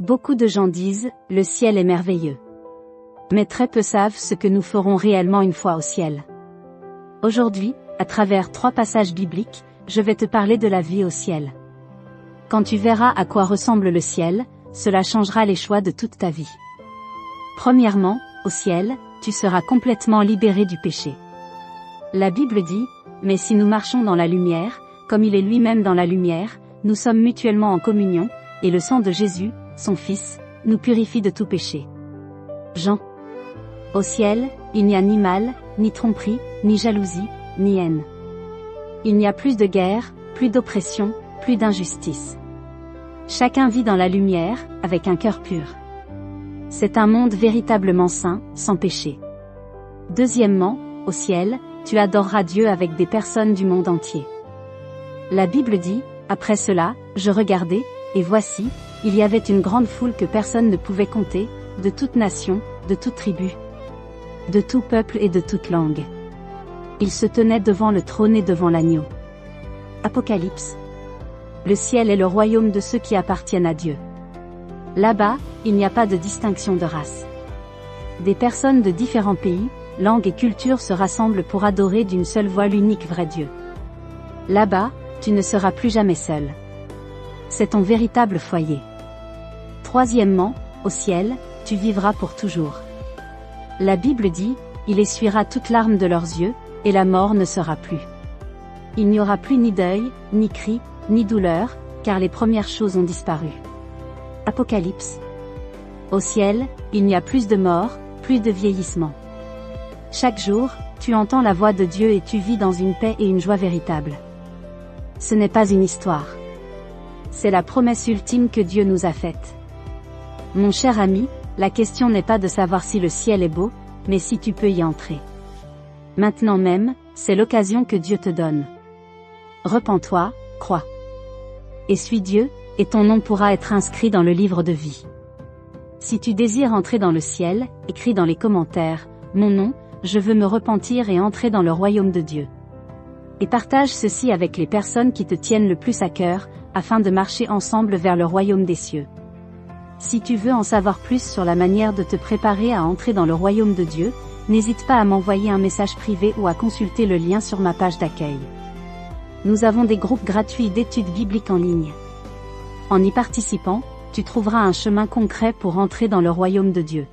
Beaucoup de gens disent, le ciel est merveilleux. Mais très peu savent ce que nous ferons réellement une fois au ciel. Aujourd'hui, à travers 3 passages bibliques, je vais te parler de la vie au ciel. Quand tu verras à quoi ressemble le ciel, cela changera les choix de toute ta vie. Premièrement, au ciel, tu seras complètement libéré du péché. La Bible dit, mais si nous marchons dans la lumière, comme il est lui-même dans la lumière, nous sommes mutuellement en communion, et le sang de Jésus, son Fils, nous purifie de tout péché. Jean. Au ciel, il n'y a ni mal, ni tromperie, ni jalousie, ni haine. Il n'y a plus de guerre, plus d'oppression, plus d'injustice. Chacun vit dans la lumière, avec un cœur pur. C'est un monde véritablement saint, sans péché. Deuxièmement, au ciel, tu adoreras Dieu avec des personnes du monde entier. La Bible dit, après cela, je regardai, et voici, il y avait une grande foule que personne ne pouvait compter, de toute nation, de toute tribu, de tout peuple et de toute langue. Ils se tenaient devant le trône et devant l'agneau. Apocalypse. Le ciel est le royaume de ceux qui appartiennent à Dieu. Là-bas, il n'y a pas de distinction de race. Des personnes de différents pays, langues et cultures se rassemblent pour adorer d'une seule voix l'unique vrai Dieu. Là-bas, tu ne seras plus jamais seul. C'est ton véritable foyer. Troisièmement, au ciel, tu vivras pour toujours. La Bible dit, il essuiera toute larme de leurs yeux, et la mort ne sera plus. Il n'y aura plus ni deuil, ni cri, ni douleur, car les premières choses ont disparu. Apocalypse. Au ciel, il n'y a plus de mort, plus de vieillissement. Chaque jour, tu entends la voix de Dieu et tu vis dans une paix et une joie véritable. Ce n'est pas une histoire. C'est la promesse ultime que Dieu nous a faite. Mon cher ami, la question n'est pas de savoir si le ciel est beau, mais si tu peux y entrer. Maintenant même, c'est l'occasion que Dieu te donne. Repens-toi, crois. Et suis Dieu, et ton nom pourra être inscrit dans le livre de vie. Si tu désires entrer dans le ciel, écris dans les commentaires, mon nom, je veux me repentir et entrer dans le royaume de Dieu. Et partage ceci avec les personnes qui te tiennent le plus à cœur, afin de marcher ensemble vers le royaume des cieux. Si tu veux en savoir plus sur la manière de te préparer à entrer dans le royaume de Dieu, n'hésite pas à m'envoyer un message privé ou à consulter le lien sur ma page d'accueil. Nous avons des groupes gratuits d'études bibliques en ligne. En y participant, tu trouveras un chemin concret pour entrer dans le royaume de Dieu.